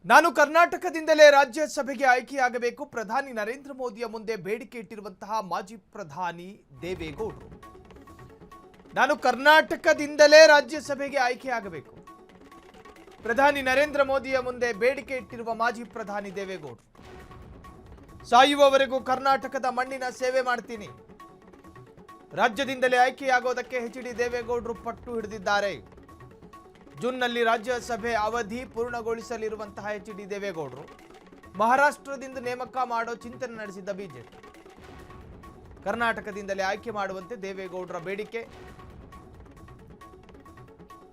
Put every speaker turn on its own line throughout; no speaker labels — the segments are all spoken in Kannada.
ನಾನು ಕರ್ನಾಟಕದಿಂದಲೇ ರಾಜ್ಯಸಭೆಗೆ ಆಯ್ಕೆಯಾಗಬೇಕು. ಪ್ರಧಾನಿ ನರೇಂದ್ರ ಮೋದಿಯ ಮುಂದೆ ಬೇಡಿಕೆ ಇಟ್ಟಿರುವಂತಹ ಮಾಜಿ ಪ್ರಧಾನಿ ದೇವೇಗೌಡರು. ನಾನು ಕರ್ನಾಟಕದಿಂದಲೇ ರಾಜ್ಯಸಭೆಗೆ ಆಯ್ಕೆಯಾಗಬೇಕು. ಪ್ರಧಾನಿ ನರೇಂದ್ರ ಮೋದಿಯ ಮುಂದೆ ಬೇಡಿಕೆ ಇಟ್ಟಿರುವ ಮಾಜಿ ಪ್ರಧಾನಿ ದೇವೇಗೌಡರು. ಸಾಯುವವರೆಗೂ ಕರ್ನಾಟಕದ ಮಣ್ಣಿನ ಸೇವೆ ಮಾಡ್ತೀನಿ. ರಾಜ್ಯದಿಂದಲೇ ಆಯ್ಕೆಯಾಗೋದಕ್ಕೆ ಎಚ್.ಡಿ. ದೇವೇಗೌಡರು ಪಟ್ಟು ಹಿಡಿದಿದ್ದಾರೆ. ಜೂನ್ನಲ್ಲಿ ರಾಜ್ಯಸಭೆ ಅವಧಿ ಪೂರ್ಣಗೊಳಿಸಲಿರುವಂತಹ ಎಚ್.ಡಿ. ದೇವೇಗೌಡರು ಮಹಾರಾಷ್ಟ್ರದಿಂದ ನೇಮಕ ಮಾಡೋ ಚಿಂತನೆ ನಡೆಸಿದ್ದ ಬಿಜೆಪಿ ಕರ್ನಾಟಕದಿಂದಲೇ ಆಯ್ಕೆ ಮಾಡುವಂತೆ ದೇವೇಗೌಡರ ಬೇಡಿಕೆ.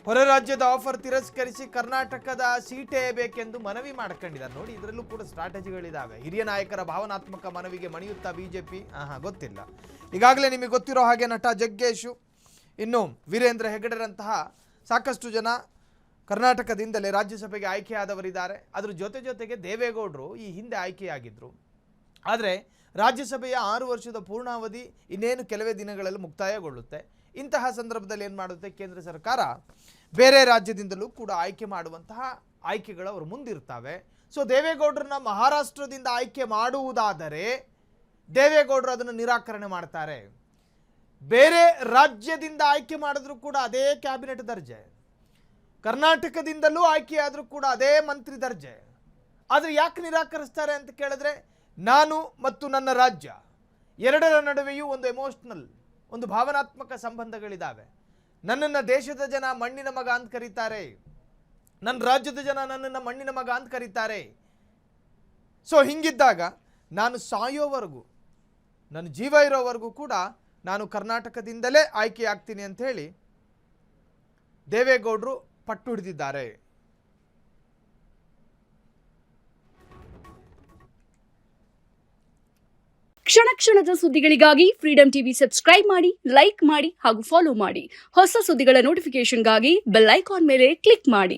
ಹೊರ ರಾಜ್ಯದ ಆಫರ್ ತಿರಸ್ಕರಿಸಿ ಕರ್ನಾಟಕದ ಸೀಟೇ ಬೇಕೆಂದು ಮನವಿ ಮಾಡ್ಕೊಂಡಿದ್ದಾರೆ. ನೋಡಿ, ಇದರಲ್ಲೂ ಕೂಡ ಸ್ಟ್ರಾಟಜಿಗಳಿದಾವೆ. ಹಿರಿಯ ನಾಯಕರ ಭಾವನಾತ್ಮಕ ಮನವಿಗೆ ಮಣಿಯುತ್ತಾ ಬಿಜೆಪಿ ಗೊತ್ತಿಲ್ಲ. ಈಗಾಗಲೇ ನಿಮಗೆ ಗೊತ್ತಿರೋ ಹಾಗೆ ನಟ ಜಗ್ಗೇಶು, ಇನ್ನು ವೀರೇಂದ್ರ ಹೆಗಡೆರಂತಹ ಸಾಕಷ್ಟು ಜನ ಕರ್ನಾಟಕದಿಂದಲೇ ರಾಜ್ಯಸಭೆಗೆ ಆಯ್ಕೆಯಾದವರಿದ್ದಾರೆ. ಅದರ ಜೊತೆಗೆ ದೇವೇಗೌಡರು ಈ ಹಿಂದೆ ಆಯ್ಕೆಯಾಗಿದ್ದರು. ಆದರೆ ರಾಜ್ಯಸಭೆಯ 6 ವರ್ಷದ ಪೂರ್ಣಾವಧಿ ಇನ್ನೇನು ಕೆಲವೇ ದಿನಗಳಲ್ಲಿ ಮುಕ್ತಾಯಗೊಳ್ಳುತ್ತೆ. ಇಂತಹ ಸಂದರ್ಭದಲ್ಲಿ ಏನು ಮಾಡುತ್ತೆ ಕೇಂದ್ರ ಸರ್ಕಾರ, ಬೇರೆ ರಾಜ್ಯದಿಂದಲೂ ಕೂಡ ಆಯ್ಕೆ ಮಾಡುವಂತಹ ಆಯ್ಕೆಗಳು ಅವರು ಮುಂದಿರ್ತವೆ. ಸೊ ದೇವೇಗೌಡರನ್ನ ಮಹಾರಾಷ್ಟ್ರದಿಂದ ಆಯ್ಕೆ ಮಾಡುವುದಾದರೆ ದೇವೇಗೌಡರು ಅದನ್ನು ನಿರಾಕರಣೆ ಮಾಡ್ತಾರೆ. ಬೇರೆ ರಾಜ್ಯದಿಂದ ಆಯ್ಕೆ ಮಾಡಿದ್ರು ಕೂಡ ಅದೇ ಕ್ಯಾಬಿನೆಟ್ ದರ್ಜೆ, ಕರ್ನಾಟಕದಿಂದಲೂ ಆಯ್ಕೆಯಾದರೂ ಕೂಡ ಅದೇ ಮಂತ್ರಿ ದರ್ಜೆ. ಆದರೆ ಯಾಕೆ ನಿರಾಕರಿಸ್ತಾರೆ ಅಂತ ಕೇಳಿದ್ರೆ, ನಾನು ಮತ್ತು ನನ್ನ ರಾಜ್ಯ ಎರಡರ ನಡುವೆಯೂ ಒಂದು ಎಮೋಷ್ನಲ್, ಒಂದು ಭಾವನಾತ್ಮಕ ಸಂಬಂಧಗಳಿದ್ದಾವೆ. ನನ್ನನ್ನು ದೇಶದ ಜನ ಮಣ್ಣಿನ ಮಗ ಅಂತ ಕರೀತಾರೆ, ನನ್ನ ರಾಜ್ಯದ ಜನ ನನ್ನನ್ನು ಮಣ್ಣಿನ ಮಗ ಅಂತ ಕರೀತಾರೆ. ಸೊ ಹಿಂಗಿದ್ದಾಗ ನಾನು ಸಾಯೋವರೆಗೂ, ನನ್ನ ಜೀವ ಇರೋವರೆಗೂ ಕೂಡ ನಾನು ಕರ್ನಾಟಕದಿಂದಲೇ ಆಯ್ಕೆಯಾಗ್ತೀನಿ ಅಂತ ಹೇಳಿ ದೇವೇಗೌಡರು ಪಟ್ಟು ಹಿಡಿದಿದ್ದಾರೆ.
ಕ್ಷಣ ಕ್ಷಣದ ಸುದ್ದಿಗಳಿಗಾಗಿ ಫ್ರೀಡಂ ಟಿವಿ ಸಬ್ಸ್ಕ್ರೈಬ್ ಮಾಡಿ, ಲೈಕ್ ಮಾಡಿ ಹಾಗೂ ಫಾಲೋ ಮಾಡಿ. ಹೊಸ ಸುದ್ದಿಗಳ ನೋಟಿಫಿಕೇಶನ್ಗಾಗಿ ಬೆಲ್ ಐಕಾನ್ ಮೇಲೆ ಕ್ಲಿಕ್ ಮಾಡಿ.